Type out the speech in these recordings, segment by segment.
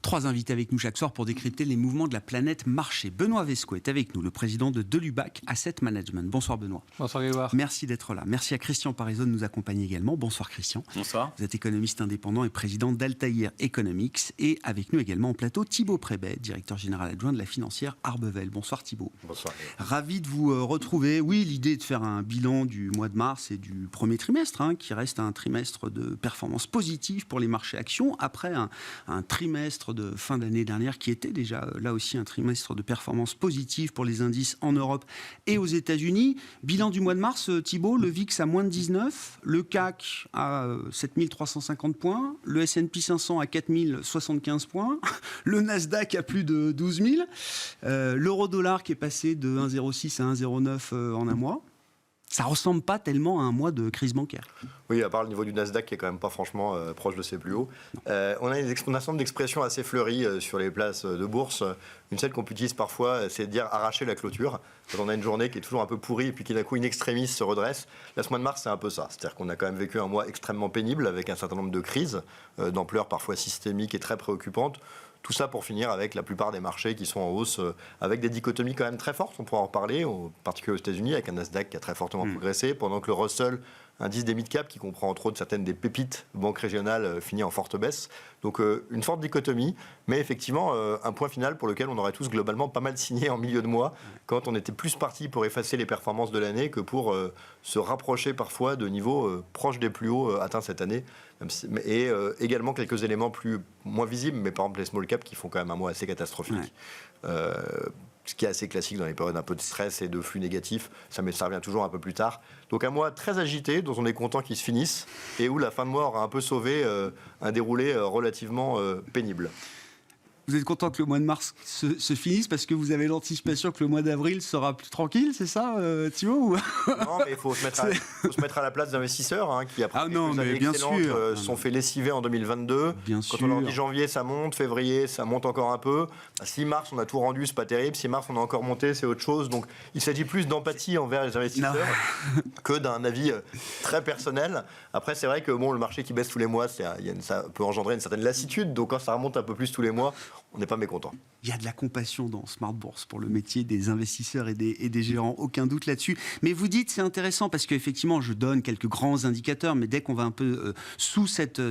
Trois invités avec nous chaque soir pour décrypter les mouvements de la planète marché. Benoît Vesco est avec nous, le président de Delubac Asset Management. Bonsoir Benoît. Bonsoir Grégoire. Merci d'être là. Merci à Christian Parizeau de nous accompagner également. Bonsoir Christian. Bonsoir. Vous êtes économiste indépendant et président d'Altair Economics. Et avec nous également en plateau Thibaut Prébet, directeur général adjoint de la financière Arbevel. Bonsoir Thibaut. Bonsoir. Ravi de vous retrouver. Oui, l'idée est de faire un bilan du mois de mars et du premier trimestre, qui reste un trimestre de performance positive pour les marchés actions, après un trimestre de fin d'année dernière qui était déjà là aussi un trimestre de performance positive pour les indices en Europe et aux États-Unis. Bilan du mois de mars, Thibaut, le VIX à moins de 19, le CAC à 7350 points, le S&P 500 à 4075 points, le Nasdaq à plus de 12 000, l'euro-dollar qui est passé de 1,06 à 1,09 en un mois. Ça ressemble pas tellement à un mois de crise bancaire. Oui, à part le niveau du Nasdaq qui est quand même pas franchement proche de ses plus hauts. On a un ensemble d'expressions assez fleuries sur les places de bourse. Une seule qu'on utilise parfois, c'est de dire arracher la clôture. Quand on a une journée qui est toujours un peu pourrie et puis qui d'un coup in extremis se redresse. Là, ce mois de mars, c'est un peu ça. C'est-à-dire qu'on a quand même vécu un mois extrêmement pénible avec un certain nombre de crises d'ampleur parfois systémique et très préoccupante. Tout ça pour finir avec la plupart des marchés qui sont en hausse, avec des dichotomies quand même très fortes, on pourra en reparler, en particulier aux États-Unis, avec un Nasdaq qui a très fortement progressé, pendant que le Russell, indice des mid-cap, qui comprend entre autres certaines des pépites banques régionales, finit en forte baisse. Donc une forte dichotomie, mais effectivement un point final pour lequel on aurait tous globalement pas mal signé en milieu de mois, quand on était plus parti pour effacer les performances de l'année que pour se rapprocher parfois de niveaux proches des plus hauts atteints cette année. Et également quelques éléments moins visibles, mais par exemple les small caps qui font quand même un mois assez catastrophique. Ce qui est assez classique dans les périodes un peu de stress et de flux négatifs, ça revient toujours un peu plus tard. Donc un mois très agité, dont on est content qu'il se finisse, et où la fin de mois aura un peu sauvé un déroulé relativement pénible. Vous êtes content que le mois de mars se finisse parce que vous avez l'anticipation que le mois d'avril sera plus tranquille, c'est ça, Thibaut Non, mais il faut se mettre à la place d'investisseurs qui, après quelques années excellentes, sont fait lessiver en 2022. Quand on leur dit janvier, ça monte, février, ça monte encore un peu. Si mars, on a tout rendu, c'est pas terrible. Si mars, on a encore monté, c'est autre chose. Donc, il s'agit plus d'empathie envers les investisseurs que d'un avis très personnel. Après, c'est vrai que le marché qui baisse tous les mois, ça peut engendrer une certaine lassitude. Donc, quand ça remonte un peu plus tous les mois, on n'est pas mécontent. Il y a de la compassion dans Smart Bourse pour le métier des investisseurs et des gérants, aucun doute là-dessus. Mais vous dites, c'est intéressant parce qu'effectivement, je donne quelques grands indicateurs, mais dès qu'on va un peu sous cette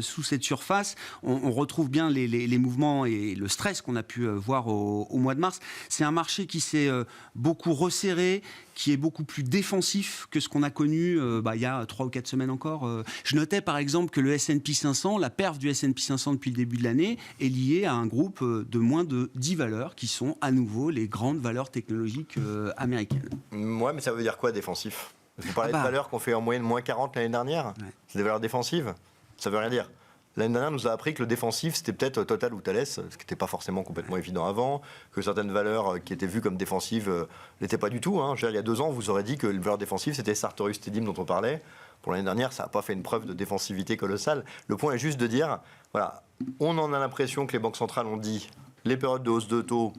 surface, on retrouve bien les mouvements et le stress qu'on a pu voir au mois de mars. C'est un marché qui s'est beaucoup resserré, qui est beaucoup plus défensif que ce qu'on a connu il y a 3 ou 4 semaines encore. Je notais par exemple que le S&P 500, la perf du S&P 500 depuis le début de l'année, est liée à un groupe de moins de 10 valeurs qui sont à nouveau les grandes valeurs technologiques américaines. Ouais, mais ça veut dire quoi défensif ? Vous parlez de valeurs qu'on fait en moyenne moins 40 l'année dernière. C'est des valeurs défensives ? Ça veut rien dire. L'année dernière nous a appris que le défensif, c'était peut-être Total ou Thales, ce qui n'était pas forcément complètement évident avant, que certaines valeurs qui étaient vues comme défensives n'étaient pas du tout. Il y a 2 ans, on vous aurait dit que les valeurs défensives, c'était Sartorius Tedim dont on parlait. Pour l'année dernière, ça n'a pas fait une preuve de défensivité colossale. Le point est juste de dire, voilà, on en a l'impression que les banques centrales ont dit, les périodes de hausse de taux,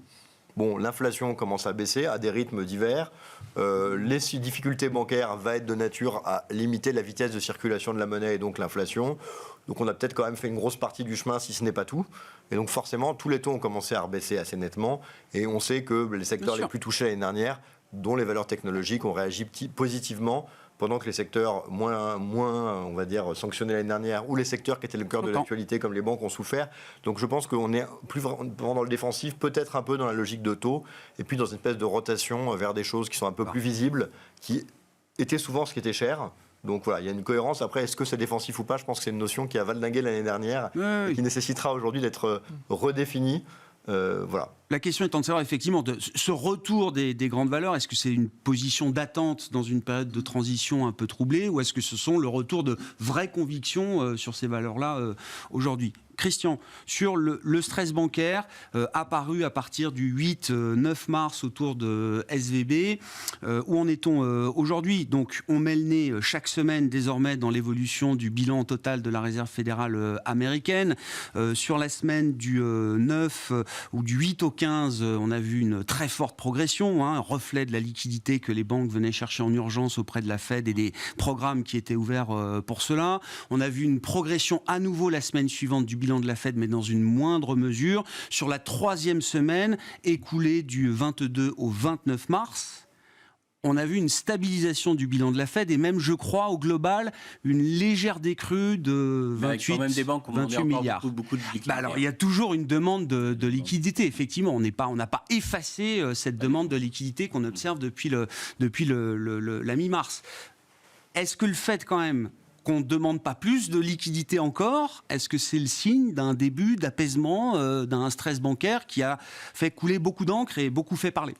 l'inflation commence à baisser à des rythmes divers. Les difficultés bancaires vont être de nature à limiter la vitesse de circulation de la monnaie et donc l'inflation. Donc on a peut-être quand même fait une grosse partie du chemin, si ce n'est pas tout. Et donc forcément, tous les taux ont commencé à rebaisser assez nettement. Et on sait que les secteurs les plus touchés l'année dernière, dont les valeurs technologiques, ont réagi positivement, pendant que les secteurs moins, on va dire, sanctionnés l'année dernière, ou les secteurs qui étaient le cœur de l'actualité, comme les banques, ont souffert. Donc je pense qu'on est plus vraiment dans le défensif, peut-être un peu dans la logique de taux, et puis dans une espèce de rotation vers des choses qui sont un peu plus visibles, qui étaient souvent ce qui était cher. Donc voilà, il y a une cohérence. Après, est-ce que c'est défensif ou pas ? Je pense que c'est une notion qui a valdingué l'année dernière, et qui nécessitera aujourd'hui d'être redéfinie. Voilà. La question étant de savoir effectivement ce retour des grandes valeurs, est-ce que c'est une position d'attente dans une période de transition un peu troublée, ou est-ce que ce sont le retour de vraies convictions sur ces valeurs-là aujourd'hui ? Christian, sur le stress bancaire apparu à partir du 8-9 mars autour de SVB, où en est-on aujourd'hui ? Donc on met le nez chaque semaine désormais dans l'évolution du bilan total de la Réserve fédérale américaine. Sur la semaine du 9 ou du 8 au 15, on a vu une très forte progression, un reflet de la liquidité que les banques venaient chercher en urgence auprès de la Fed et des programmes qui étaient ouverts pour cela. On a vu une progression à nouveau la semaine suivante du bilan bilan de la Fed, mais dans une moindre mesure. Sur la 3e semaine, écoulée du 22 au 29 mars, on a vu une stabilisation du bilan de la Fed et même, je crois, au global, une légère décrue de 28 milliards. Beaucoup de liquidités. Alors, il y a toujours une demande de liquidité. Effectivement, on n'a pas effacé cette demande de liquidité qu'on observe depuis la mi-mars. Est-ce que le fait, quand même, qu'on ne demande pas plus de liquidité encore, est-ce que c'est le signe d'un début d'apaisement, d'un stress bancaire qui a fait couler beaucoup d'encre et beaucoup fait parler ?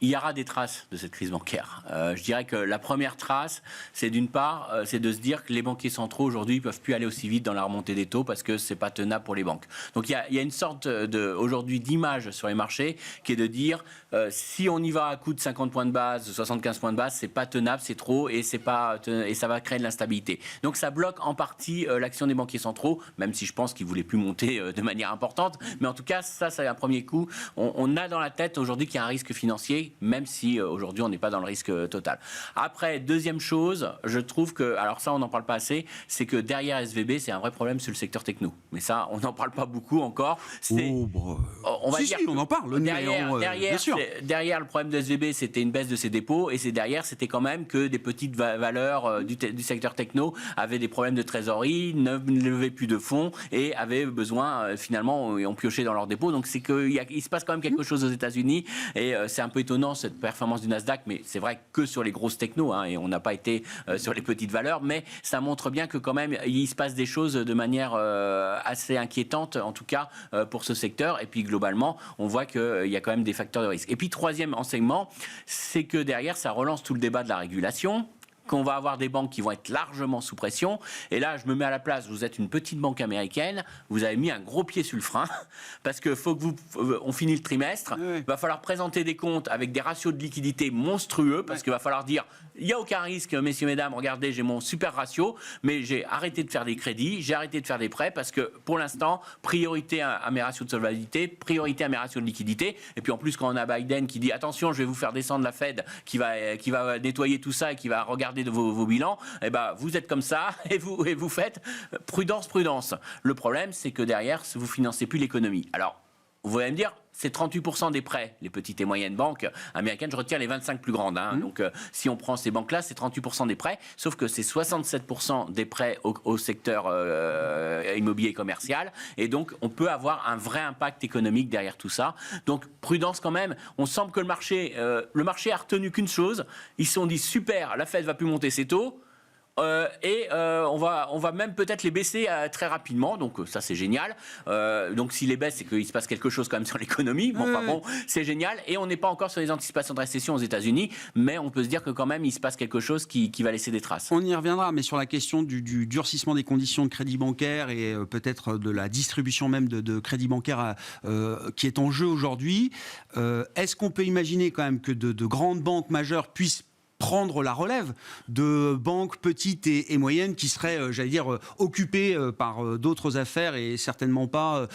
Il y aura des traces de cette crise bancaire. Je dirais que la première trace, c'est d'une part, c'est de se dire que les banquiers centraux aujourd'hui ne peuvent plus aller aussi vite dans la remontée des taux parce que c'est pas tenable pour les banques. Donc il y a une sorte aujourd'hui d'image sur les marchés qui est de dire si on y va à coup de 50 points de base, de 75 points de base, c'est pas tenable, c'est trop et ça va créer de l'instabilité. Donc ça bloque en partie l'action des banquiers centraux, même si je pense qu'ils voulaient plus monter de manière importante. Mais en tout cas, ça c'est un premier coup. On a dans la tête aujourd'hui qu'il y a un risque financier, même si aujourd'hui on n'est pas dans le risque total. Après, deuxième chose, je trouve que, alors ça on n'en parle pas assez, c'est que derrière SVB, c'est un vrai problème sur le secteur techno. Mais ça, on n'en parle pas beaucoup encore. On en parle. Derrière le problème de SVB, c'était une baisse de ses dépôts, et derrière, c'était quand même que des petites valeurs du secteur techno avaient des problèmes de trésorerie, ne levaient plus de fonds et avaient besoin, finalement, ont pioché dans leurs dépôts. Donc c'est qu'il se passe quand même quelque chose aux États-Unis, et c'est un peu étonnant cette performance du Nasdaq, mais c'est vrai que sur les grosses technos, et on n'a pas été sur les petites valeurs, mais ça montre bien que quand même il se passe des choses de manière assez inquiétante, en tout cas pour ce secteur. Et puis globalement, on voit qu'il y a quand même des facteurs de risque. Et puis troisième enseignement, c'est que derrière, ça relance tout le débat de la régulation, qu'on va avoir des banques qui vont être largement sous pression. Et là, je me mets à la place, vous êtes une petite banque américaine, vous avez mis un gros pied sur le frein, parce que faut que on finit le trimestre, il va falloir présenter des comptes avec des ratios de liquidité monstrueux, parce qu'il va falloir dire, il n'y a aucun risque, messieurs, mesdames, regardez, j'ai mon super ratio, mais j'ai arrêté de faire des crédits, j'ai arrêté de faire des prêts, parce que pour l'instant, priorité à mes ratios de solvabilité, priorité à mes ratios de liquidité. Et puis en plus, quand on a Biden qui dit, attention, je vais vous faire descendre la Fed, qui va nettoyer tout ça et qui va regarder de vos bilans, eh ben, vous êtes comme ça et vous faites prudence. Le problème, c'est que derrière, vous financez plus l'économie. Alors, vous allez me dire, c'est 38% des prêts, les petites et moyennes banques américaines. Je retire les 25 plus grandes. Donc, si on prend ces banques-là, c'est 38% des prêts. Sauf que c'est 67% des prêts au secteur immobilier et commercial. Et donc, on peut avoir un vrai impact économique derrière tout ça. Donc, prudence quand même. On semble que le marché a retenu qu'une chose. Ils se sont dit, super, la Fed va plus monter ses taux. On va même peut-être les baisser très rapidement, donc ça c'est génial. Donc s'il les baisse, c'est qu'il se passe quelque chose quand même sur l'économie. Bon, c'est génial. Et on n'est pas encore sur les anticipations de récession aux États-Unis, mais on peut se dire que quand même il se passe quelque chose qui va laisser des traces. On y reviendra, mais sur la question du durcissement des conditions de crédit bancaire et peut-être de la distribution même de crédit bancaire qui est en jeu aujourd'hui, est-ce qu'on peut imaginer quand même que de grandes banques majeures puissent prendre la relève de banques petites et moyennes qui seraient, occupées par d'autres affaires et certainement pas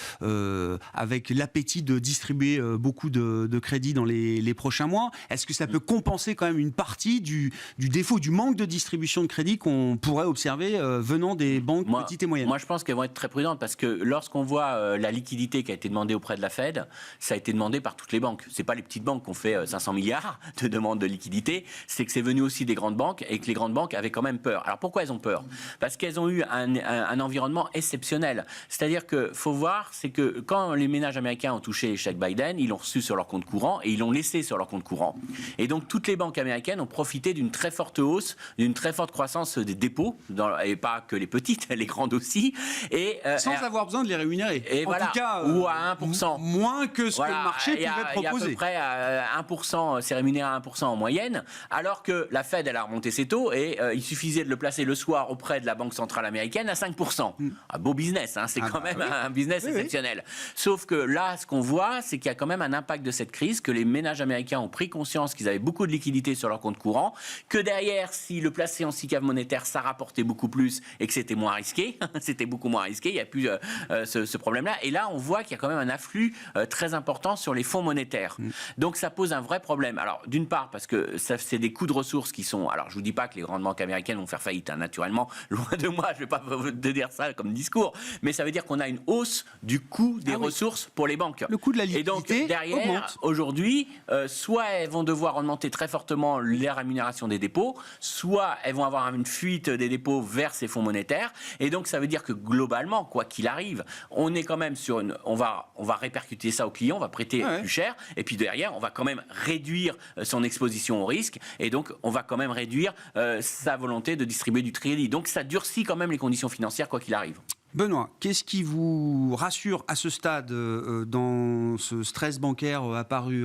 avec l'appétit de distribuer beaucoup de crédits dans les prochains mois? Est-ce que ça peut compenser quand même une partie du défaut, du manque de distribution de crédit qu'on pourrait observer venant des banques petites et moyennes? Moi, je pense qu'elles vont être très prudentes parce que lorsqu'on voit la liquidité qui a été demandée auprès de la Fed, ça a été demandé par toutes les banques. C'est pas les petites banques qui ont fait 500 milliards de demandes de liquidité, c'est que c'est venu aussi des grandes banques et que les grandes banques avaient quand même peur. Alors pourquoi elles ont peur? Parce qu'elles ont eu un environnement exceptionnel. C'est-à-dire que faut voir, c'est que quand les ménages américains ont touché les chèques Biden, ils l'ont reçu sur leur compte courant et ils l'ont laissé sur leur compte courant. Et donc toutes les banques américaines ont profité d'une très forte hausse, d'une très forte croissance des dépôts, et pas que les petites, les grandes aussi. Et, sans avoir besoin de les rémunérer. Et en tout cas, ou à 1%. Moins que ce que le marché pouvait proposer. Il y a à peu près 1%, c'est rémunéré à 1% en moyenne, alors que la Fed, elle a remonté ses taux et il suffisait de le placer le soir auprès de la Banque centrale américaine à 5%. Un beau business, c'est quand même un business exceptionnel. Sauf que là, ce qu'on voit, c'est qu'il y a quand même un impact de cette crise, que les ménages américains ont pris conscience qu'ils avaient beaucoup de liquidités sur leur compte courant, que derrière, si le placer en SICAV monétaire, ça rapportait beaucoup plus et que c'était moins risqué, c'était beaucoup moins risqué, il n'y a plus ce problème-là. Et là, on voit qu'il y a quand même un afflux très important sur les fonds monétaires. Donc ça pose un vrai problème. Alors, d'une part, parce que c'est des coûts de ressources qui sont... Alors, je ne vous dis pas que les grandes banques américaines vont faire faillite, hein, naturellement. Loin de moi, je ne vais pas vous dire ça comme discours. Mais ça veut dire qu'on a une hausse du coût des ressources pour les banques. Le coût de la liquidité et donc, derrière, augmente. Aujourd'hui, soit elles vont devoir augmenter très fortement les rémunérations des dépôts, soit elles vont avoir une fuite des dépôts vers ces fonds monétaires. Et donc, ça veut dire que globalement, quoi qu'il arrive, on est quand même sur une... On va répercuter ça aux clients, on va prêter plus cher. Et puis derrière, on va quand même réduire son exposition au risque. Et donc, on va quand même réduire sa volonté de distribuer du crédit. Donc, ça durcit quand même les conditions financières, quoi qu'il arrive. Benoît, qu'est-ce qui vous rassure à ce stade dans ce stress bancaire apparu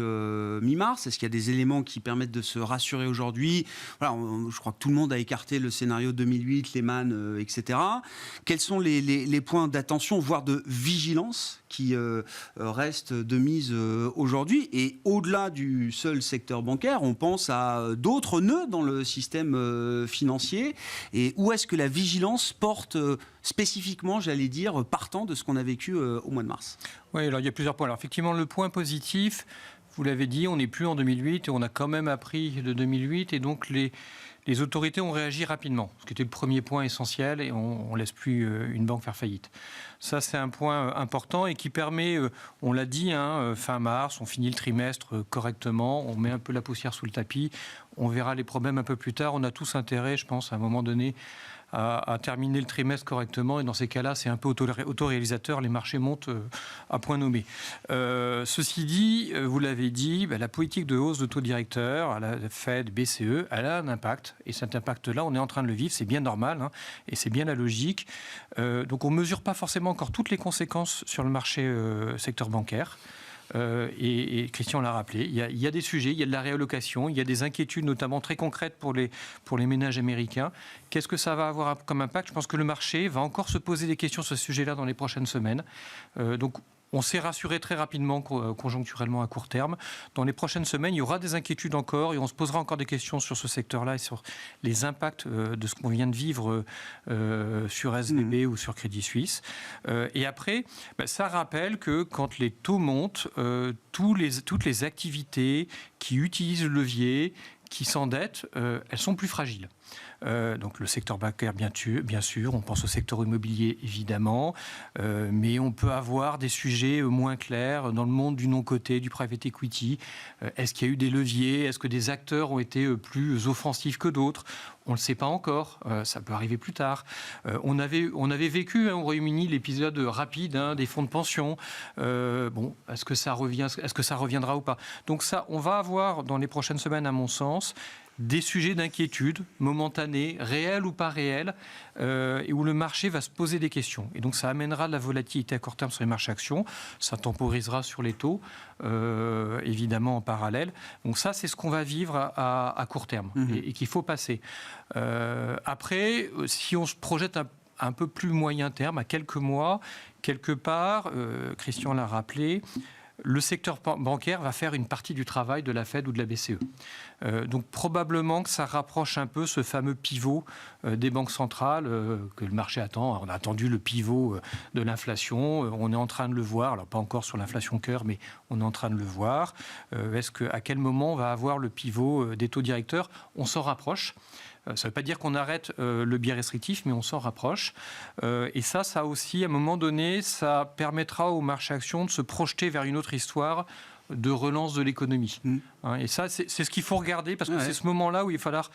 mi-mars? Est-ce qu'il y a des éléments qui permettent de se rassurer aujourd'hui? Voilà, je crois que tout le monde a écarté le scénario 2008, Lehman, etc. Quels sont les points d'attention, voire de vigilance qui restent de mise aujourd'hui? Et au-delà du seul secteur bancaire, on pense à d'autres nœuds dans le système financier. Et où est-ce que la vigilance porte spécifiquement, j'allais dire, partant de ce qu'on a vécu au mois de mars? Oui, alors il y a plusieurs points. Alors effectivement, le point positif, vous l'avez dit, on n'est plus en 2008 et on a quand même appris de 2008 et donc les autorités ont réagi rapidement, ce qui était le premier point essentiel et on ne laisse plus une banque faire faillite. Ça, c'est un point important et qui permet, on l'a dit, fin mars, on finit le trimestre correctement, on met un peu la poussière sous le tapis, on verra les problèmes un peu plus tard. On a tous intérêt, je pense, à un moment donné, à terminer le trimestre correctement. Et dans ces cas-là, c'est un peu autoréalisateur. Les marchés montent à point nommé. Ceci dit, vous l'avez dit, la politique de hausse de taux directeur à la Fed, BCE, elle a un impact. Et cet impact-là, on est en train de le vivre. C'est bien normal et c'est bien la logique. Donc on ne mesure pas forcément encore toutes les conséquences sur le marché secteur bancaire. Et Christian l'a rappelé, il y a des sujets, il y a de la réallocation, il y a des inquiétudes notamment très concrètes pour les ménages américains. Qu'est-ce que ça va avoir comme impact? Je pense que le marché va encore se poser des questions sur ce sujet-là dans les prochaines semaines. Donc on s'est rassuré très rapidement conjoncturellement à court terme. Dans les prochaines semaines, il y aura des inquiétudes encore et on se posera encore des questions sur ce secteur-là et sur les impacts de ce qu'on vient de vivre sur SVB ou sur Crédit Suisse. Et après, ça rappelle que quand les taux montent, toutes les activités qui utilisent le levier, qui s'endettent, elles sont plus fragiles. Donc le secteur bancaire, bien sûr, on pense au secteur immobilier évidemment, mais on peut avoir des sujets moins clairs dans le monde du non-coté, du private equity. Est-ce qu'il y a eu des leviers? Est-ce que des acteurs ont été plus offensifs que d'autres? On ne le sait pas encore, ça peut arriver plus tard. On avait vécu au Royaume-Uni l'épisode rapide des fonds de pension. Est-ce que ça reviendra ou pas? Donc ça, on va avoir dans les prochaines semaines, à mon sens, des sujets d'inquiétude momentanés, réels ou pas réels, et où le marché va se poser des questions. Et donc ça amènera de la volatilité à court terme sur les marchés actions, ça temporisera sur les taux, évidemment en parallèle. Donc ça, c'est ce qu'on va vivre à court terme et qu'il faut passer. Après, si on se projette un peu plus moyen terme, à quelques mois, quelque part, Christian l'a rappelé, le secteur bancaire va faire une partie du travail de la Fed ou de la BCE. Donc probablement que ça rapproche un peu ce fameux pivot des banques centrales que le marché attend. On a attendu le pivot de l'inflation, on est en train de le voir, alors pas encore sur l'inflation cœur, mais on est en train de le voir. À quel moment on va avoir le pivot des taux directeurs? On s'en rapproche. Ça ne veut pas dire qu'on arrête le biais restrictif, mais on s'en rapproche. Et ça aussi, à un moment donné, ça permettra au marché action de se projeter vers une autre histoire de relance de l'économie. Et ça, c'est ce qu'il faut regarder, parce que c'est ce moment-là où il va falloir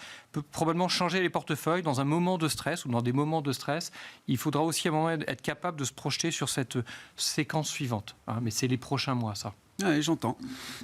probablement changer les portefeuilles dans un moment de stress ou dans des moments de stress. Il faudra aussi à un moment être capable de se projeter sur cette séquence suivante. Mais c'est les prochains mois, ça. Oui, j'entends.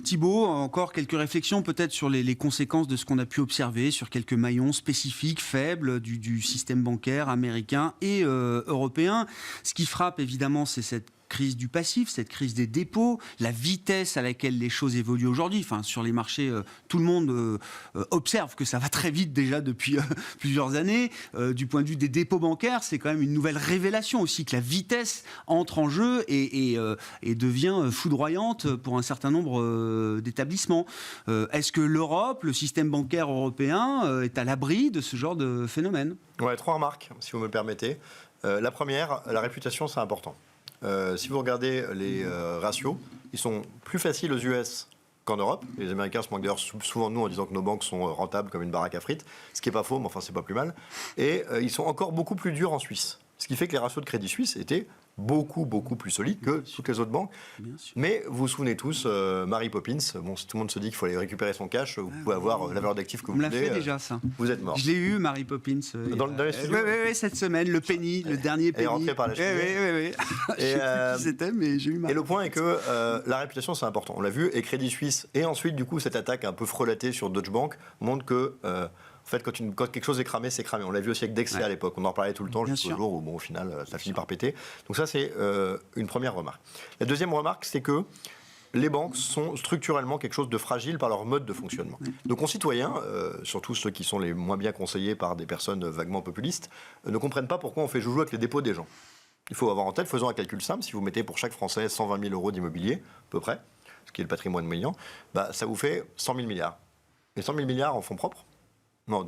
Thibault, encore quelques réflexions peut-être sur les conséquences de ce qu'on a pu observer sur quelques maillons spécifiques, faibles du système bancaire américain et européen. Ce qui frappe évidemment, c'est cette crise du passif, cette crise des dépôts, la vitesse à laquelle les choses évoluent aujourd'hui. Enfin, sur les marchés, tout le monde observe que ça va très vite déjà depuis plusieurs années. Du point de vue des dépôts bancaires, c'est quand même une nouvelle révélation aussi que la vitesse entre en jeu et devient foudroyante pour un certain nombre d'établissements. Est-ce que l'Europe, le système bancaire européen, est à l'abri de ce genre de phénomène? Ouais, 3 remarques, si vous me le permettez. La première, la réputation, c'est important. Si vous regardez les ratios, ils sont plus faciles aux US qu'en Europe. Les Américains se moquent d'ailleurs souvent de nous en disant que nos banques sont rentables comme une baraque à frites, ce qui n'est pas faux, mais enfin c'est pas plus mal. Et ils sont encore beaucoup plus durs en Suisse. Ce qui fait que les ratios de Crédit Suisse étaient beaucoup plus solides que toutes les autres banques. Mais vous vous souvenez tous, Mary Poppins, bon, si tout le monde se dit qu'il faut aller récupérer son cash, vous pouvez avoir la valeur d'actifs que vous voulez. On l'a fait déjà, ça. Vous êtes mort. Je l'ai eu, Mary Poppins. Dans les studios. Oui, cette semaine, le penny, le dernier penny. Elle est rentrée par la cheminée. Oui. Je sais plus qui c'était, mais j'ai eu Mary. Et le point est que la réputation, c'est important. On l'a vu, et Crédit Suisse, et ensuite, du coup, cette attaque un peu frelatée sur Deutsche Bank montre que... en fait, quand quelque chose est cramé, c'est cramé. On l'a vu aussi avec Dexia à l'époque. On en parlait tout le temps jusqu'au jour où, bon, au final, ça finit par péter. Donc ça, c'est une première remarque. La deuxième remarque, c'est que les banques sont structurellement quelque chose de fragile par leur mode de fonctionnement. Nos concitoyens, surtout ceux qui sont les moins bien conseillés par des personnes vaguement populistes, ne comprennent pas pourquoi on fait joujou avec les dépôts des gens. Il faut avoir en tête, faisons un calcul simple, si vous mettez pour chaque Français 120 000 euros d'immobilier, à peu près, ce qui est le patrimoine moyen, ça vous fait 100 000 milliards. Et 100 000 milliards en fonds propres, non,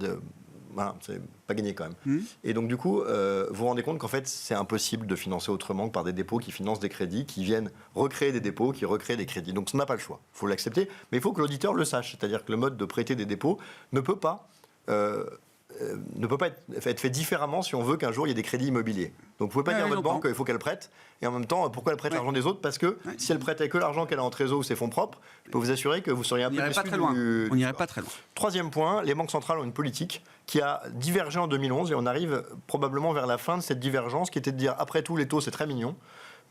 voilà, c'est pas gagné quand même. Et donc du coup, vous vous rendez compte qu'en fait, c'est impossible de financer autrement que par des dépôts qui financent des crédits, qui viennent recréer des dépôts, qui recréent des crédits. Donc on n'a pas le choix, il faut l'accepter, mais il faut que l'auditeur le sache. C'est-à-dire que le mode de prêter des dépôts ne peut pas être fait différemment si on veut qu'un jour il y ait des crédits immobiliers. Donc vous ne pouvez pas dire à votre banque qu'il faut qu'elle prête, et en même temps, pourquoi elle prête l'argent des autres? Parce que si elle prêtait que l'argent qu'elle a en trésor ou ses fonds propres, je peux vous assurer que vous seriez un peu déçu. On n'irait pas très loin. Troisième point, les banques centrales ont une politique qui a divergé en 2011, et on arrive probablement vers la fin de cette divergence, qui était de dire, après tout, les taux, c'est très mignon,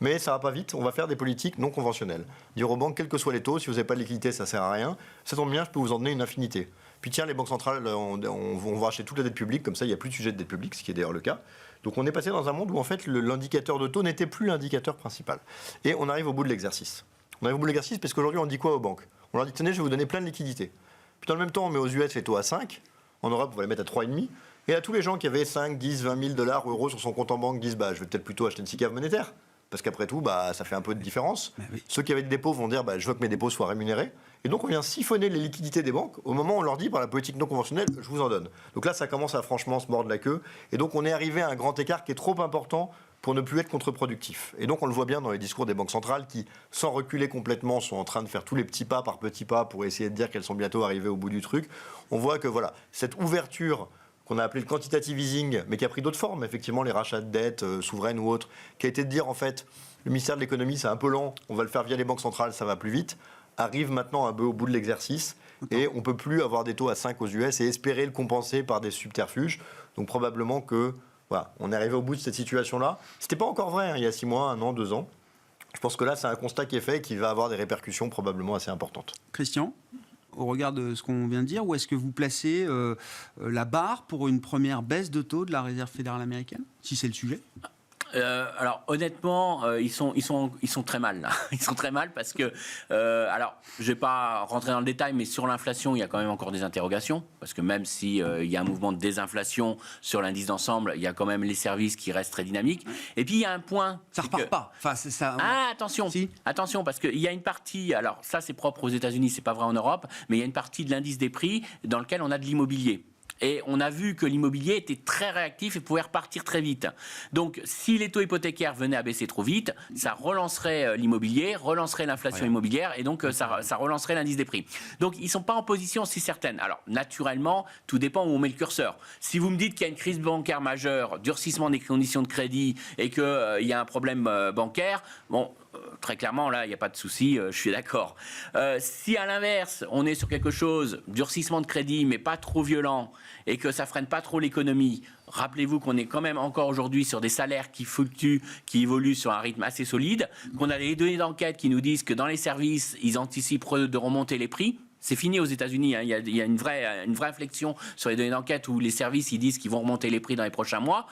mais ça va pas vite, on va faire des politiques non conventionnelles. Dire aux banques, quels que soient les taux, si vous n'avez pas de liquidité, ça sert à rien. Ça tombe bien, je peux vous en donner une infinité. Puis tiens, les banques centrales, on va acheter toute la dette publique, comme ça il n'y a plus de sujet de dette publique, ce qui est d'ailleurs le cas. Donc on est passé dans un monde où en fait l'indicateur de taux n'était plus l'indicateur principal. Et on arrive au bout de l'exercice. On arrive au bout de l'exercice parce qu'aujourd'hui on dit quoi aux banques? On leur dit, tenez, je vais vous donner plein de liquidités. Puis dans le même temps, on met aux US les taux à 5, en Europe on va les mettre à 3,5, et à tous les gens qui avaient 5, 10, 20 000 dollars ou euros sur son compte en banque disent, je vais peut-être plutôt acheter une SICAV monétaire. Parce qu'après tout, ça fait un peu de différence. Ceux qui avaient des dépôts vont dire, je veux que mes dépôts soient rémunérés. Et donc, on vient siphonner les liquidités des banques au moment où on leur dit, par la politique non conventionnelle, je vous en donne. Donc là, ça commence à franchement se mordre la queue. Et donc, on est arrivé à un grand écart qui est trop important pour ne plus être contre-productif. Et donc, on le voit bien dans les discours des banques centrales qui, sans reculer complètement, sont en train de faire tous les petits pas par petits pas pour essayer de dire qu'elles sont bientôt arrivées au bout du truc. On voit que voilà, cette ouverture qu'on a appelé le quantitative easing, mais qui a pris d'autres formes, effectivement, les rachats de dettes souveraines ou autres, qui a été de dire, en fait, le ministère de l'économie, c'est un peu lent, on va le faire via les banques centrales, ça va plus vite, arrive maintenant un peu au bout de l'exercice, et on ne peut plus avoir des taux à 5 aux US et espérer le compenser par des subterfuges. Donc probablement que, voilà, on est arrivé au bout de cette situation-là. Ce n'était pas encore vrai, il y a 6 mois, 1 an, 2 ans. Je pense que là, c'est un constat qui est fait et qui va avoir des répercussions probablement assez importantes. Christian, au regard de ce qu'on vient de dire, où est-ce que vous placez la barre pour une première baisse de taux de la Réserve fédérale américaine, si c'est le sujet? Alors honnêtement, ils sont très mal là. Ils sont très mal parce que, alors je vais pas rentrer dans le détail, mais sur l'inflation, il y a quand même encore des interrogations parce que même si il y a un mouvement de désinflation sur l'indice d'ensemble, il y a quand même les services qui restent très dynamiques. Et puis il y a un point. Ça repart pas. Enfin, c'est ça. Ah attention, attention parce qu'il y a une partie. Alors ça c'est propre aux États-Unis, c'est pas vrai en Europe, mais il y a une partie de l'indice des prix dans lequel on a de l'immobilier. Et on a vu que l'immobilier était très réactif et pouvait repartir très vite. Donc, si les taux hypothécaires venaient à baisser trop vite, ça relancerait l'immobilier, relancerait l'inflation immobilière et donc ça relancerait l'indice des prix. Donc, ils ne sont pas en position si certaine. Alors, naturellement, tout dépend où on met le curseur. Si vous me dites qu'il y a une crise bancaire majeure, durcissement des conditions de crédit et qu'il y a un problème bancaire, bon... Très clairement, là, il n'y a pas de souci, je suis d'accord. Si à l'inverse, on est sur quelque chose, durcissement de crédit, mais pas trop violent, et que ça freine pas trop l'économie, rappelez-vous qu'on est quand même encore aujourd'hui sur des salaires qui fluctuent, qui évoluent sur un rythme assez solide, qu'on a les données d'enquête qui nous disent que dans les services, ils anticipent de remonter les prix. C'est fini aux États-Unis, hein. Il y a une vraie inflexion sur les données d'enquête où les services ils disent qu'ils vont remonter les prix dans les prochains mois.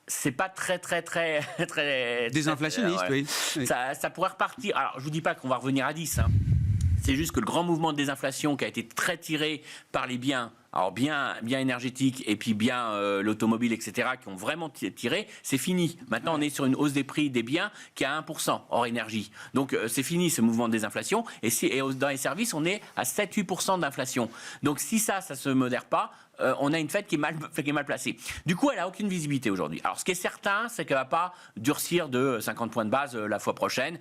C'est pas très désinflationniste, oui. Ça pourrait repartir. Alors, je vous dis pas qu'on va revenir à 10. Hein. C'est juste que le grand mouvement de désinflation qui a été très tiré par les biens, alors bien énergétiques et puis bien l'automobile, etc., qui ont vraiment tiré, c'est fini. Maintenant, on est sur une hausse des prix des biens qui est à 1% hors énergie. Donc, c'est fini ce mouvement de désinflation. Et dans les services, on est à 7-8% d'inflation. Donc, si ça se modère pas, on a une Fed qui est mal placée. Du coup, elle n'a aucune visibilité aujourd'hui. Alors, ce qui est certain, c'est qu'elle ne va pas durcir de 50 points de base la fois prochaine.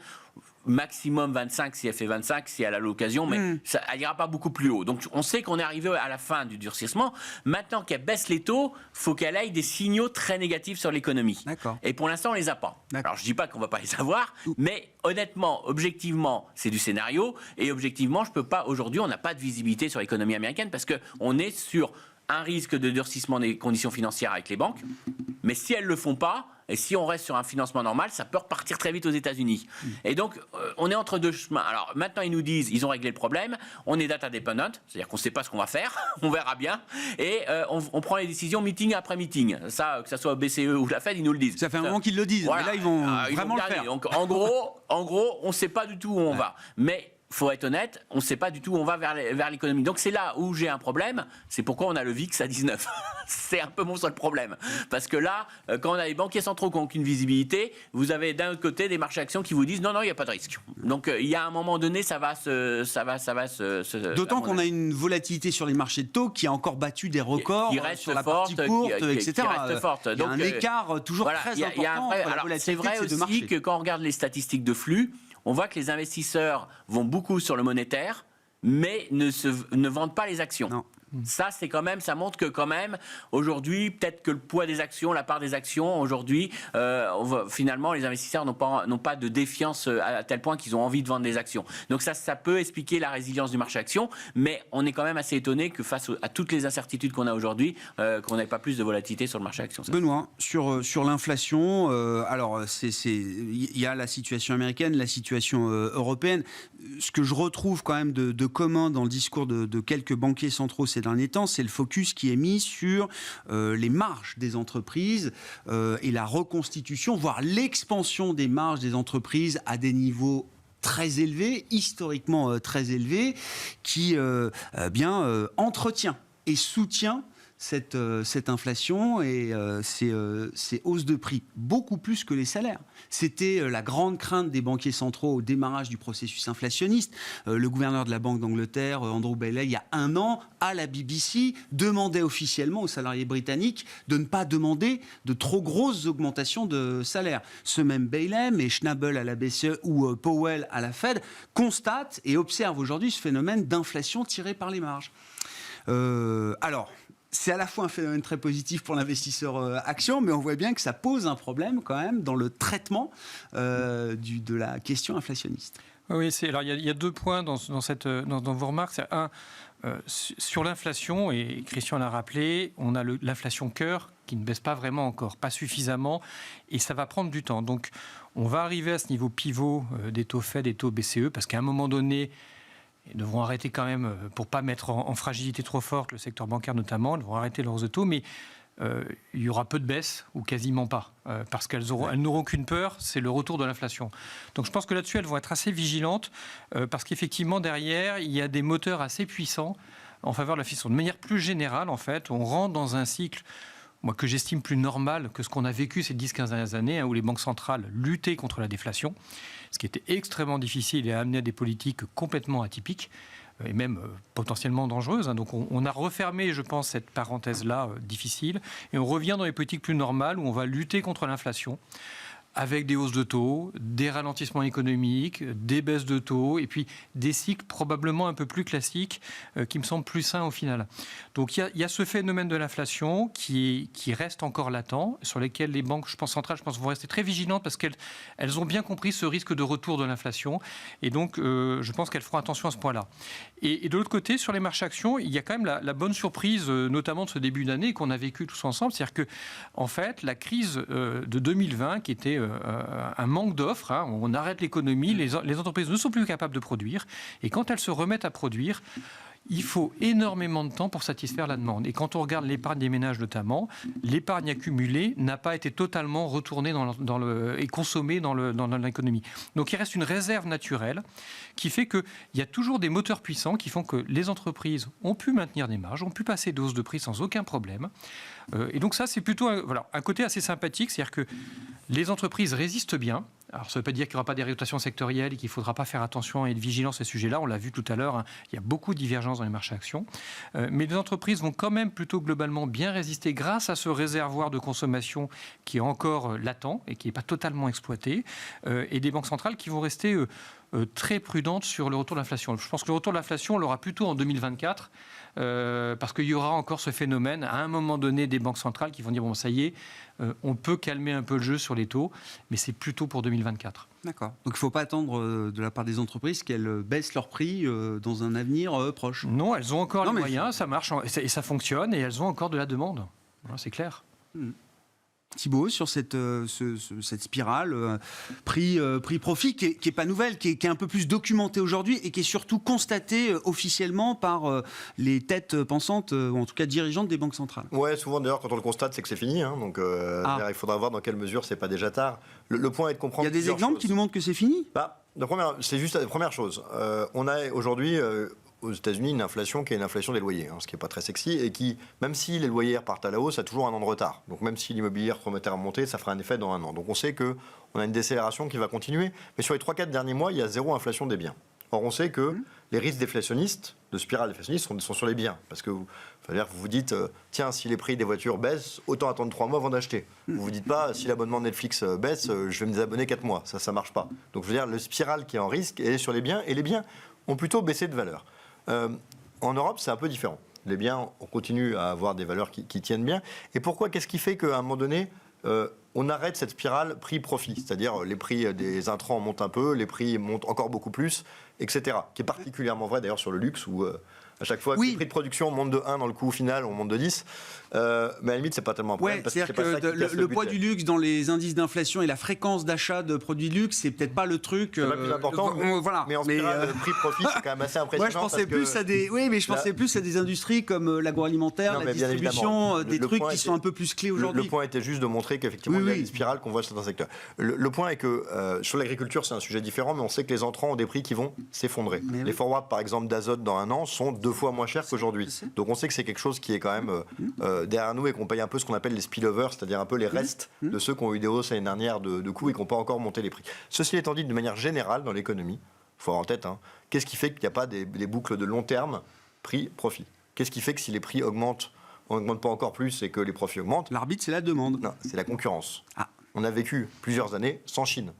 maximum 25 si elle fait 25, si elle a l'occasion, mais elle n'ira pas beaucoup plus haut. Donc on sait qu'on est arrivé à la fin du durcissement. Maintenant qu'elle baisse les taux, il faut qu'elle ait des signaux très négatifs sur l'économie. D'accord. Et pour l'instant, on ne les a pas. Alors je ne dis pas qu'on ne va pas les avoir, mais honnêtement, objectivement, c'est du scénario. Et objectivement, je peux pas, aujourd'hui, on n'a pas de visibilité sur l'économie américaine parce qu'on est sur un risque de durcissement des conditions financières avec les banques. Mais si elles ne le font pas, et si on reste sur un financement normal, ça peut repartir très vite aux États-Unis. Et donc, on est entre deux chemins. Alors, maintenant, ils nous disent, ils ont réglé le problème. On est data dependent, c'est-à-dire qu'on ne sait pas ce qu'on va faire. On verra bien. Et on prend les décisions meeting après meeting. Ça, que ce soit au BCE ou la Fed, ils nous le disent. Ça fait un moment qu'ils le disent. Voilà. Mais là, ils vont vraiment le faire. Donc, en gros, on ne sait pas du tout où on va. Mais faut être honnête, on ne sait pas du tout où on va vers l'économie. Donc c'est là où j'ai un problème, c'est pourquoi on a le VIX à 19. C'est un peu mon seul problème. Parce que là, quand on a les banquiers centraux qui n'ont aucune visibilité, vous avez d'un autre côté des marchés actions qui vous disent non, il n'y a pas de risque. Donc il y a un moment donné, ça va se D'autant qu'on a une volatilité sur les marchés de taux qui a encore battu des records qui reste sur la forte, partie courte, etc. Qui reste forte. Il y a un écart toujours très important entre la volatilité c'est vrai de ces deux aussi marchés. que quand on regarde les statistiques de flux, on voit que les investisseurs vont beaucoup sur le monétaire, mais ne vendent pas les actions. Non. Ça, c'est quand même, ça montre que quand même, aujourd'hui, peut-être que le poids des actions, la part des actions, aujourd'hui, finalement, les investisseurs n'ont pas de défiance à tel point qu'ils ont envie de vendre des actions. Donc ça peut expliquer la résilience du marché action, mais on est quand même assez étonné que face à toutes les incertitudes qu'on a aujourd'hui, qu'on n'ait pas plus de volatilité sur le marché action. Benoît, sur l'inflation, alors il y a la situation américaine, la situation européenne. Ce que je retrouve quand même de commun dans le discours de quelques banquiers centraux ces derniers temps, c'est le focus qui est mis sur les marges des entreprises et la reconstitution, voire l'expansion des marges des entreprises à des niveaux très élevés, historiquement très élevés, qui entretient et soutient cette inflation et ces hausses de prix, beaucoup plus que les salaires. C'était la grande crainte des banquiers centraux au démarrage du processus inflationniste. Le gouverneur de la Banque d'Angleterre, Andrew Bailey, il y a un an, à la BBC, demandait officiellement aux salariés britanniques de ne pas demander de trop grosses augmentations de salaire. Ce même Bailey, mais Schnabel à la BCE ou Powell à la Fed, constate et observe aujourd'hui ce phénomène d'inflation tiré par les marges. C'est à la fois un phénomène très positif pour l'investisseur action, mais on voit bien que ça pose un problème quand même dans le traitement de la question inflationniste. Oui, alors il y a 2 points dans vos remarques. C'est un, sur l'inflation, et Christian l'a rappelé, on a l'inflation cœur qui ne baisse pas vraiment encore, pas suffisamment, et ça va prendre du temps. Donc on va arriver à ce niveau pivot des taux Fed, des taux BCE, parce qu'à un moment donné, ils devront arrêter quand même, pour ne pas mettre en fragilité trop forte le secteur bancaire notamment, ils devront arrêter leurs taux, mais il y aura peu de baisse ou quasiment pas, parce qu'elles n'auront qu'une peur, c'est le retour de l'inflation. Donc je pense que là-dessus, elles vont être assez vigilantes, parce qu'effectivement, derrière, il y a des moteurs assez puissants en faveur de l'inflation. De manière plus générale, en fait, on rentre dans un cycle que j'estime plus normal que ce qu'on a vécu ces 10-15 dernières années, où les banques centrales luttaient contre la déflation, ce qui était extrêmement difficile et a amené à des politiques complètement atypiques et même potentiellement dangereuses. Donc on a refermé, je pense, cette parenthèse-là difficile, et on revient dans les politiques plus normales où on va lutter contre l'inflation, avec des hausses de taux, des ralentissements économiques, des baisses de taux, et puis des cycles probablement un peu plus classiques qui me semblent plus sains au final. Donc il y a ce phénomène de l'inflation qui reste encore latent, sur lesquels les banques centrales vont rester très vigilantes parce qu'elles ont bien compris ce risque de retour de l'inflation, et donc je pense qu'elles feront attention à ce point-là. Et de l'autre côté, sur les marchés actions, il y a quand même la bonne surprise, notamment de ce début d'année qu'on a vécu tous ensemble, c'est-à-dire que en fait, la crise de 2020, qui était un manque d'offres, on arrête l'économie, les entreprises ne sont plus capables de produire, et quand elles se remettent à produire, il faut énormément de temps pour satisfaire la demande. Et quand on regarde l'épargne des ménages notamment, l'épargne accumulée n'a pas été totalement retournée et consommée dans l'économie. Donc il reste une réserve naturelle qui fait qu'il y a toujours des moteurs puissants qui font que les entreprises ont pu maintenir des marges, ont pu passer des hausses de prix sans aucun problème. Et donc ça, c'est plutôt un côté assez sympathique, c'est-à-dire que les entreprises résistent bien, Alors, ça ne veut pas dire qu'il n'y aura pas des rotations sectorielles et qu'il ne faudra pas faire attention et être vigilant à ces sujets-là. On l'a vu tout à l'heure, hein, il y a beaucoup de divergences dans les marchés actions. Mais les entreprises vont quand même plutôt globalement bien résister grâce à ce réservoir de consommation qui est encore latent et qui n'est pas totalement exploité. Et des banques centrales qui vont rester très prudentes sur le retour de l'inflation. Je pense que le retour de l'inflation, on l'aura plutôt en 2024. Parce qu'il y aura encore ce phénomène, à un moment donné, des banques centrales qui vont dire, bon, ça y est, on peut calmer un peu le jeu sur les taux, mais c'est plutôt pour 2024. D'accord. Donc il ne faut pas attendre de la part des entreprises qu'elles baissent leurs prix dans un avenir proche. Non, elles ont encore les moyens, ça marche, et ça fonctionne, et elles ont encore de la demande. Voilà, c'est clair. Thibaut, sur cette spirale prix-profit qui est pas nouvelle, qui est un peu plus documentée aujourd'hui et qui est surtout constatée officiellement par les têtes pensantes, ou en tout cas dirigeantes des banques centrales. Ouais, souvent d'ailleurs quand on le constate, c'est que c'est fini. Hein, donc il faudra voir dans quelle mesure c'est pas déjà tard. Le point est de comprendre. Il y a des exemples qui nous montrent que c'est fini. C'est juste la première chose. On a aujourd'hui aux États-Unis une inflation qui est une inflation des loyers, ce qui n'est pas très sexy, et qui, même si les loyers repartent à la hausse, a toujours un an de retard. Donc même si l'immobilier remettait à monter, ça fera un effet dans un an. Donc on sait qu'on a une décélération qui va continuer, mais sur les 3-4 derniers mois, il y a zéro inflation des biens. Or on sait que les risques déflationnistes, de spirale déflationniste, sont sur les biens. Parce que vous vous dites, tiens, si les prix des voitures baissent, autant attendre 3 mois avant d'acheter. Vous ne vous dites pas, si l'abonnement Netflix baisse, je vais me désabonner 4 mois. Ça ne marche pas. Donc je veux dire, le spirale qui est en risque est sur les biens, et les biens ont plutôt baissé de valeur. En Europe, c'est un peu différent. Les biens, on continue à avoir des valeurs qui tiennent bien. Et pourquoi ? Qu'est-ce qui fait qu'à un moment donné, on arrête cette spirale prix-profit ? C'est-à-dire les prix des intrants montent un peu, les prix montent encore beaucoup plus, etc. Qui est particulièrement vrai d'ailleurs sur le luxe où à chaque fois que les prix de production montent de 1 dans le coût final, on monte de 10. Mais à la limite, c'est pas tellement un problème. C'est-à-dire que le poids du luxe dans les indices d'inflation et la fréquence d'achat de produits de luxe, c'est peut-être pas le truc. C'est pas plus important. Mais en spirale, le prix-profit, c'est quand même assez impressionnant. Moi, je pensais plus à des. Oui, mais je pensais plus à des industries comme l'agroalimentaire, la distribution, des trucs qui sont un peu plus clés aujourd'hui. Le point était juste de montrer qu'effectivement, il y a une spirale qu'on voit sur certains secteurs. Le point est que sur l'agriculture, c'est un sujet différent, mais on sait que les entrants ont des prix qui vont s'effondrer. Les forwards, par exemple, d'azote dans un an sont 2 fois moins chers qu'aujourd'hui. Donc on sait que c'est quelque chose qui est quand même derrière nous et qu'on paye un peu ce qu'on appelle les spillovers, c'est-à-dire un peu les restes de ceux qui ont eu des hausses l'année dernière de coûts et qui n'ont pas encore monté les prix. Ceci étant dit, de manière générale dans l'économie, il faut avoir en tête, qu'est-ce qui fait qu'il n'y a pas des boucles de long terme prix-profit ? Qu'est-ce qui fait que si les prix augmentent, on n'augmente pas encore plus et que les profits augmentent ? L'arbitre, c'est la demande. Non, c'est la concurrence. On a vécu plusieurs années sans Chine.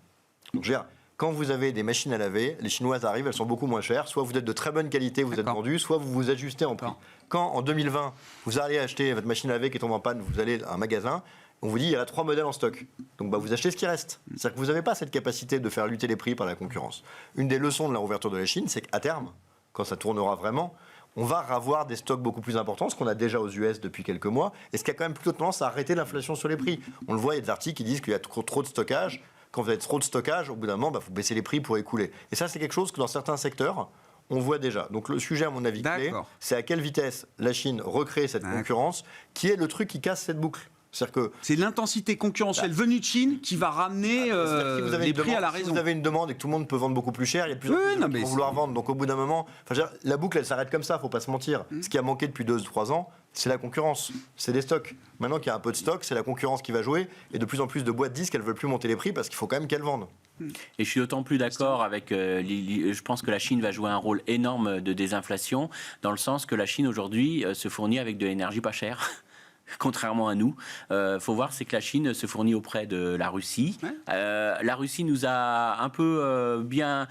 Donc, je veux dire, quand vous avez des machines à laver, les chinoises arrivent, elles sont beaucoup moins chères. Soit vous êtes de très bonne qualité, vous êtes vendu, soit vous vous ajustez en prix. Quand en 2020, vous allez acheter votre machine à laver qui tombe en panne, vous allez à un magasin, on vous dit il y a 3 modèles en stock. Donc vous achetez ce qui reste. C'est-à-dire que vous n'avez pas cette capacité de faire lutter les prix par la concurrence. Une des leçons de la réouverture de la Chine, c'est qu'à terme, quand ça tournera vraiment, on va avoir des stocks beaucoup plus importants, ce qu'on a déjà aux US depuis quelques mois, et ce qui a quand même plutôt tendance à arrêter l'inflation sur les prix. On le voit, il y a des articles qui disent qu'il y a trop de stockage. Quand vous avez trop de stockage, au bout d'un moment, faut baisser les prix pour écouler. Et ça, c'est quelque chose que dans certains secteurs, on voit déjà. Donc le sujet, à mon avis, clé, c'est à quelle vitesse la Chine recrée cette concurrence, qui est le truc qui casse cette boucle. C'est l'intensité concurrentielle venue de Chine qui va ramener les prix à la raison. Si vous avez une demande et que tout le monde peut vendre beaucoup plus cher, il y a plus de gens qui vont vouloir vendre. Donc au bout d'un moment, la boucle, elle s'arrête comme ça, il ne faut pas se mentir. Ce qui a manqué depuis 2-3 ans, c'est la concurrence, c'est des stocks. Maintenant qu'il y a un peu de stock, c'est la concurrence qui va jouer. Et de plus en plus de boîtes disent qu'elles ne veulent plus monter les prix parce qu'il faut quand même qu'elles vendent. Et je suis d'autant plus d'accord avec je pense que la Chine va jouer un rôle énorme de désinflation, dans le sens que la Chine aujourd'hui se fournit avec de l'énergie pas chère. Contrairement à nous, faut voir, c'est que la Chine se fournit auprès de la Russie. La Russie nous a un peu bien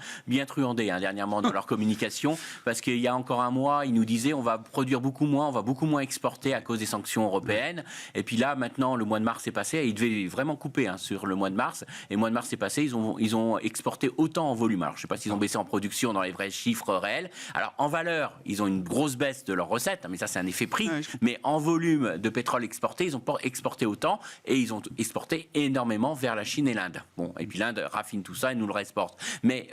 truandé dernièrement dans leur communication, parce qu'il y a encore un mois, ils nous disaient on va produire beaucoup moins, on va beaucoup moins exporter à cause des sanctions européennes. Et puis là, maintenant, le mois de mars est passé, et ils devaient vraiment couper sur le mois de mars. Et le mois de mars est passé, ils ont exporté autant en volume. Alors, je ne sais pas s'ils ont baissé en production dans les vrais chiffres réels. Alors, en valeur, ils ont une grosse baisse de leurs recettes, mais ça, c'est un effet prix. Mais en volume de pétrole exporté, ils ont pas exporté autant et ils ont exporté énormément vers la Chine et l'Inde. Bon, et puis l'Inde raffine tout ça et nous le réexporte. Mais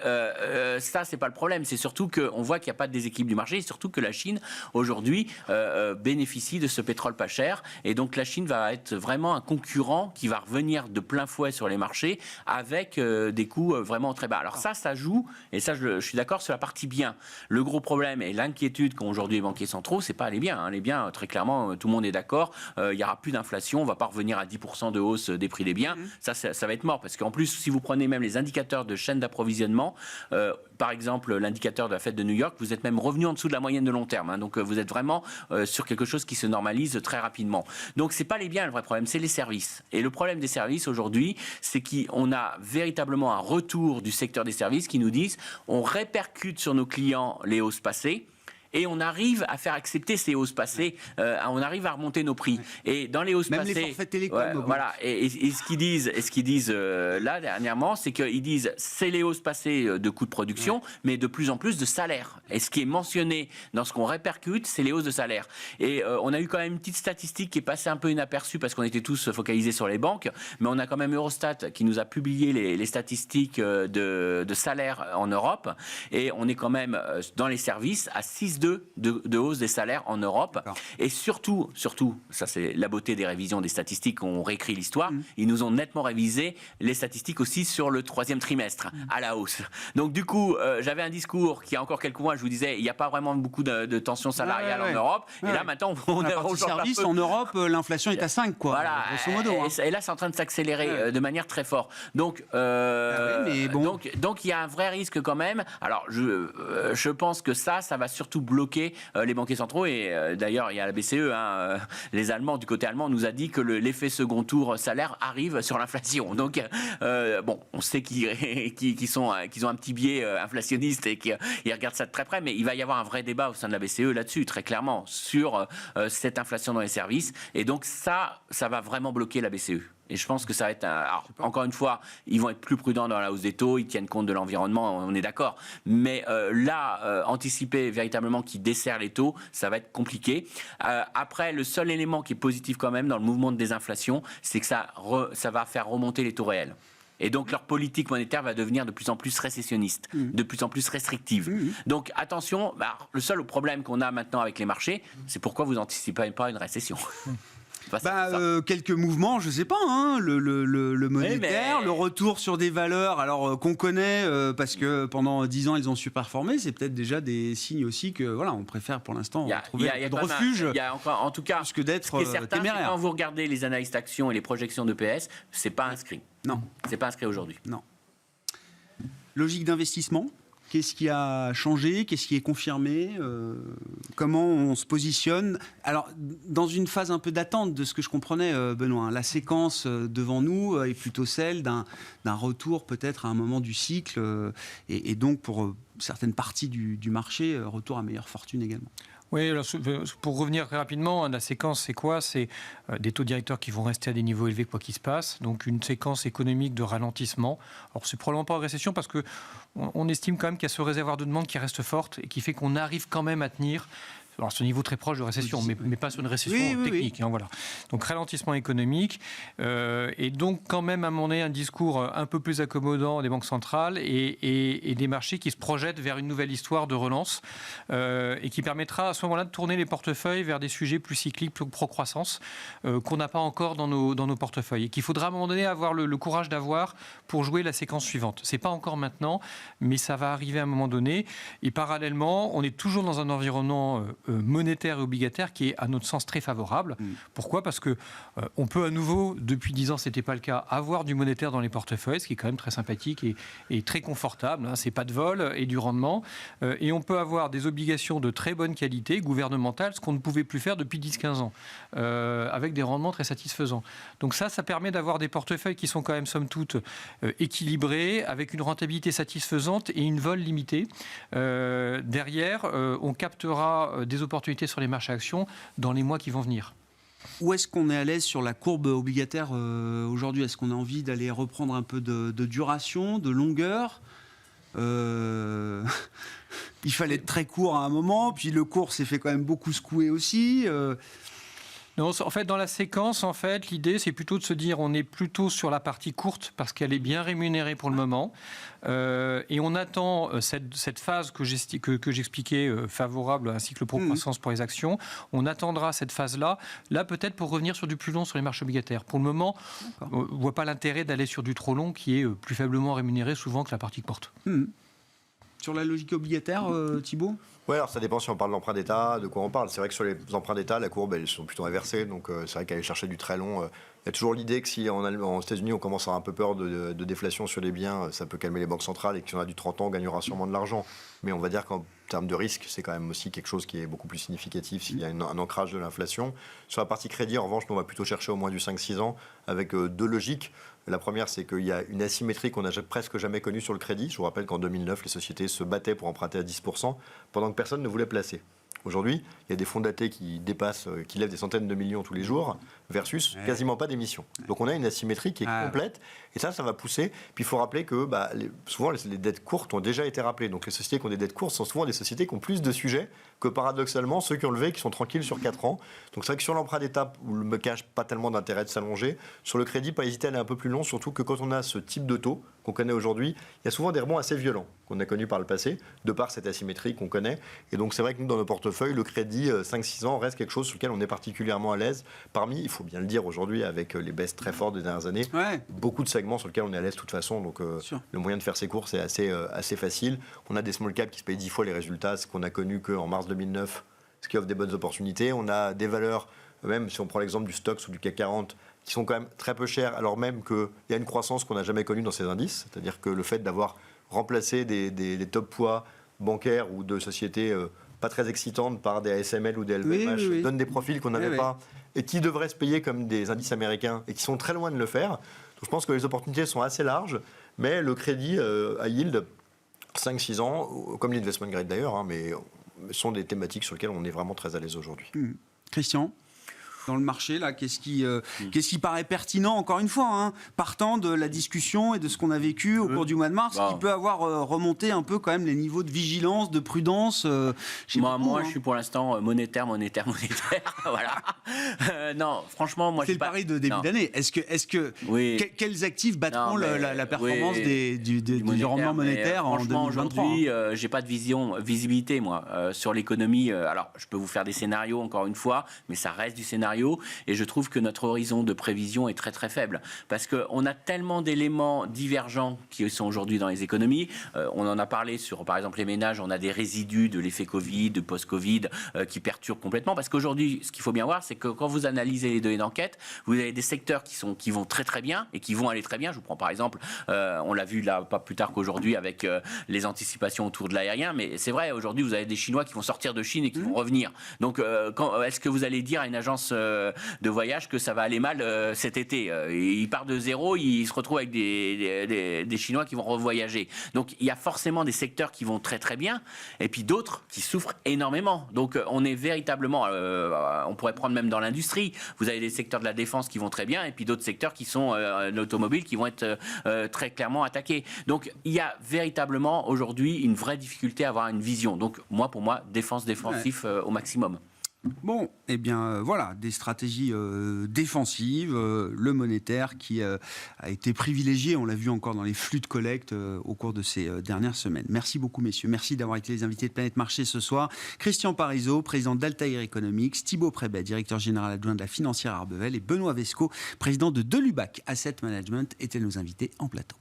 ça, c'est pas le problème. C'est surtout qu'on voit qu'il n'y a pas de déséquilibre du marché et surtout que la Chine, aujourd'hui, bénéficie de ce pétrole pas cher. Et donc, la Chine va être vraiment un concurrent qui va revenir de plein fouet sur les marchés avec des coûts vraiment très bas. Alors ça joue, et ça, je suis d'accord sur la partie bien. Le gros problème et l'inquiétude qu'ont aujourd'hui les banquiers centraux, c'est pas les biens. Les biens, très clairement, tout le monde est d'accord. il n'y aura plus d'inflation, on ne va pas revenir à 10% de hausse des prix des biens. Ça va être mort, parce qu'en plus, si vous prenez même les indicateurs de chaîne d'approvisionnement, par exemple l'indicateur de la Fed de New York, vous êtes même revenu en dessous de la moyenne de long terme. Donc vous êtes vraiment sur quelque chose qui se normalise très rapidement. Donc c'est pas les biens le vrai problème, c'est les services. Et le problème des services aujourd'hui, c'est qu'on a véritablement un retour du secteur des services qui nous disent on répercute sur nos clients les hausses passées. Et on arrive à faire accepter ces hausses passées, on arrive à remonter nos prix. Et dans les hausses même passées, les forfaits télécoms. voilà. Et ce qu'ils disent, là dernièrement, c'est qu'ils disent c'est les hausses passées de coûts de production, mais de plus en plus de salaires. Et ce qui est mentionné dans ce qu'on répercute, c'est les hausses de salaire. Et on a eu quand même une petite statistique qui est passée un peu inaperçue parce qu'on était tous focalisés sur les banques, mais on a quand même Eurostat qui nous a publié les statistiques de salaire en Europe, et on est quand même dans les services à 6,2 de hausse des salaires en Europe. D'accord. Et surtout, ça c'est la beauté des révisions des statistiques, on réécrit l'histoire, ils nous ont nettement révisé les statistiques aussi sur le 3e trimestre à la hausse. Donc du coup, j'avais un discours qui, il y a encore quelques mois, je vous disais, il n'y a pas vraiment beaucoup de tension salariale en Europe. Et là maintenant, on est au service en Europe, l'inflation est à 5, quoi. Voilà. Grosso modo. Et là, c'est en train de s'accélérer de manière très forte. Donc, donc il y a un vrai risque quand même. Alors, je pense que ça va surtout bloquer les banquiers centraux. Et d'ailleurs, il y a la BCE, les Allemands, du côté allemand, nous a dit que l'effet second tour salaire arrive sur l'inflation. Donc, on sait qu'ils ont un petit biais inflationniste et qu'ils regardent ça de très près, mais il va y avoir un vrai débat au sein de la BCE là-dessus, très clairement, sur cette inflation dans les services. Et donc, ça va vraiment bloquer la BCE. Et je pense que ça va être... encore une fois, ils vont être plus prudents dans la hausse des taux, ils tiennent compte de l'environnement, on est d'accord. Mais anticiper véritablement qu'ils desserrent les taux, ça va être compliqué. Après, le seul élément qui est positif quand même dans le mouvement de désinflation, c'est que ça va faire remonter les taux réels. Et donc leur politique monétaire va devenir de plus en plus récessionniste, de plus en plus restrictive. Donc attention, le seul problème qu'on a maintenant avec les marchés, c'est pourquoi vous n'anticipez pas une récession. Quelques mouvements, je sais pas, le monétaire, le retour sur des valeurs qu'on connaît parce que pendant 10 ans ils ont surperformé, c'est peut-être déjà des signes aussi que on préfère pour l'instant trouver un refuge. En tout cas, plus que d'être téméraire. Quand vous regardez les analyses d'actions et les projections de PS, c'est pas inscrit. Non, c'est pas inscrit aujourd'hui. Non. Logique d'investissement. Qu'est-ce qui a changé? Qu'est-ce qui est confirmé? Comment on se positionne? Alors, dans une phase un peu d'attente de ce que je comprenais, Benoît, la séquence devant nous est plutôt celle d'un retour peut-être à un moment du cycle et donc pour certaines parties du marché, retour à meilleure fortune également. Oui, alors, pour revenir très rapidement, la séquence, c'est quoi? C'est des taux directeurs qui vont rester à des niveaux élevés quoi qu'il se passe. Donc une séquence économique de ralentissement. Alors c'est probablement pas en récession parce qu'on estime quand même qu'il y a ce réservoir de demande qui reste forte et qui fait qu'on arrive quand même à tenir... Alors, ce niveau très proche de récession, mais pas sur une récession technique. Oui. Voilà. Donc, ralentissement économique. Et donc, quand même, à mon avis, un discours un peu plus accommodant des banques centrales et des marchés qui se projettent vers une nouvelle histoire de relance et qui permettra à ce moment-là de tourner les portefeuilles vers des sujets plus cycliques, plus pro-croissance, qu'on n'a pas encore dans nos portefeuilles. Et qu'il faudra, à un moment donné, avoir le courage d'avoir pour jouer la séquence suivante. Ce n'est pas encore maintenant, mais ça va arriver à un moment donné. Et parallèlement, on est toujours dans un environnement monétaire et obligataire qui est à notre sens très favorable. Pourquoi? Parce que on peut à nouveau, depuis 10 ans ce n'était pas le cas, avoir du monétaire dans les portefeuilles, ce qui est quand même très sympathique et très confortable, c'est pas de vol et du rendement, et on peut avoir des obligations de très bonne qualité gouvernementales, ce qu'on ne pouvait plus faire depuis 10-15 ans, avec des rendements très satisfaisants. Donc ça permet d'avoir des portefeuilles qui sont quand même somme toute équilibrés, avec une rentabilité satisfaisante et une vol limitée. Derrière, on captera des opportunités sur les marchés actions dans les mois qui vont venir. Où est-ce qu'on est à l'aise sur la courbe obligataire aujourd'hui? Est-ce qu'on a envie d'aller reprendre un peu de duration, de longueur? Il fallait être très court à un moment, puis le court s'est fait quand même beaucoup secouer aussi. Non, en fait, dans la séquence, l'idée, c'est plutôt de se dire on est plutôt sur la partie courte parce qu'elle est bien rémunérée pour le moment. Et on attend cette phase que j'expliquais, favorable à un cycle pro-croissance pour les actions. On attendra cette phase-là, peut-être pour revenir sur du plus long sur les marchés obligataires. Pour le moment, on ne voit pas l'intérêt d'aller sur du trop long qui est plus faiblement rémunéré souvent que la partie courte. Sur la logique obligataire, Thibault ? Oui, alors ça dépend si on parle d'emprunt d'État, de quoi on parle. C'est vrai que sur les emprunts d'État, la courbe, elles sont plutôt inversées. Donc c'est vrai qu'aller chercher du très long, il y a toujours l'idée que si aux États-Unis, on commence à avoir un peu peur de déflation sur les biens, ça peut calmer les banques centrales et que si on a du 30 ans, on gagnera sûrement de l'argent. Mais on va dire qu'en termes de risque, c'est quand même aussi quelque chose qui est beaucoup plus significatif s'il y a un ancrage de l'inflation. Sur la partie crédit, en revanche, nous, on va plutôt chercher au moins du 5-6 ans avec deux logiques. La première, c'est qu'il y a une asymétrie qu'on n'a presque jamais connue sur le crédit. Je vous rappelle qu'en 2009, les sociétés se battaient pour emprunter à 10% pendant que personne ne voulait placer. Aujourd'hui, il y a des fonds datés qui lèvent des centaines de millions tous les jours, versus quasiment pas d'émissions. Donc on a une asymétrie qui est complète, et ça va pousser. Puis il faut rappeler que souvent les dettes courtes ont déjà été rappelées. Donc les sociétés qui ont des dettes courtes sont souvent des sociétés qui ont plus de sujets que paradoxalement ceux qui ont levé, qui sont tranquilles sur 4 ans. Donc c'est vrai que sur l'emprunt d'État, où le cache pas tellement d'intérêt de s'allonger, sur le crédit, pas hésiter à aller un peu plus long, surtout que quand on a ce type de taux qu'on connaît aujourd'hui, il y a souvent des rebonds assez violents qu'on a connus par le passé, de par cette asymétrie qu'on connaît. Et donc c'est vrai que nous, dans nos portefeuilles, le crédit 5-6 ans reste quelque chose sur lequel on est particulièrement à l'aise. Parmi, il faut bien le dire aujourd'hui, avec les baisses très fortes des dernières années, beaucoup de segments sur lesquels on est à l'aise de toute façon. Donc le moyen de faire ses courses est assez facile. On a des small caps qui se payent 10 fois les résultats, ce qu'on a connu qu'en mars 2009, ce qui offre des bonnes opportunités. On a des valeurs, même si on prend l'exemple du Stoxx ou du CAC 40, qui sont quand même très peu chères, alors même qu'il y a une croissance qu'on n'a jamais connue dans ces indices. C'est-à-dire que le fait d'avoir remplacé des top poids bancaires ou de sociétés pas très excitantes par des ASML ou des LVMH donne des profils qu'on n'avait pas et qui devraient se payer comme des indices américains et qui sont très loin de le faire. Donc je pense que les opportunités sont assez larges, mais le crédit à yield, 5-6 ans, comme l'investment grade d'ailleurs, mais sont des thématiques sur lesquelles on est vraiment très à l'aise aujourd'hui. Christian ? Dans le marché, là, qu'est-ce qui paraît pertinent, encore une fois, partant de la discussion et de ce qu'on a vécu au cours du mois de mars, qui peut avoir remonté un peu quand même les niveaux de vigilance, de prudence Moi, je suis pour l'instant monétaire. Voilà. Non, franchement, moi, c'est le pari de début d'année. Quels actifs battront la performance du rendement monétaire en 2023 ? Aujourd'hui, j'ai pas de visibilité, moi, sur l'économie. Alors, je peux vous faire des scénarios, encore une fois, mais ça reste du scénario. Et je trouve que notre horizon de prévision est très très faible parce qu'on a tellement d'éléments divergents qui sont aujourd'hui dans les économies. On en a parlé sur, par exemple, les ménages. On a des résidus de l'effet Covid, de post-Covid qui perturbent complètement parce qu'aujourd'hui, ce qu'il faut bien voir, c'est que quand vous analysez les données d'enquête, vous avez des secteurs qui vont très très bien et qui vont aller très bien. Je vous prends par exemple, on l'a vu là pas plus tard qu'aujourd'hui avec les anticipations autour de l'aérien, mais c'est vrai, aujourd'hui, vous avez des Chinois qui vont sortir de Chine et qui vont revenir. Donc, est-ce que vous allez dire à une agence de voyage que ça va aller mal cet été. Il part de zéro, il se retrouve avec des Chinois qui vont revoyager. Donc il y a forcément des secteurs qui vont très très bien et puis d'autres qui souffrent énormément. Donc on est véritablement, on pourrait prendre même dans l'industrie, vous avez des secteurs de la défense qui vont très bien et puis d'autres secteurs qui sont l'automobile qui vont être très clairement attaqués. Donc il y a véritablement aujourd'hui une vraie difficulté à avoir une vision. Donc pour moi, défensif au maximum. Bon, eh bien voilà, des stratégies défensives, le monétaire qui a été privilégié, on l'a vu encore dans les flux de collecte au cours de ces dernières semaines. Merci beaucoup messieurs, merci d'avoir été les invités de Planète Marché ce soir. Christian Parizeau, président d'Altair Economics, Thibault Prébet, directeur général adjoint de la financière Arbevel et Benoît Vesco, président de Delubac Asset Management étaient nos invités en plateau.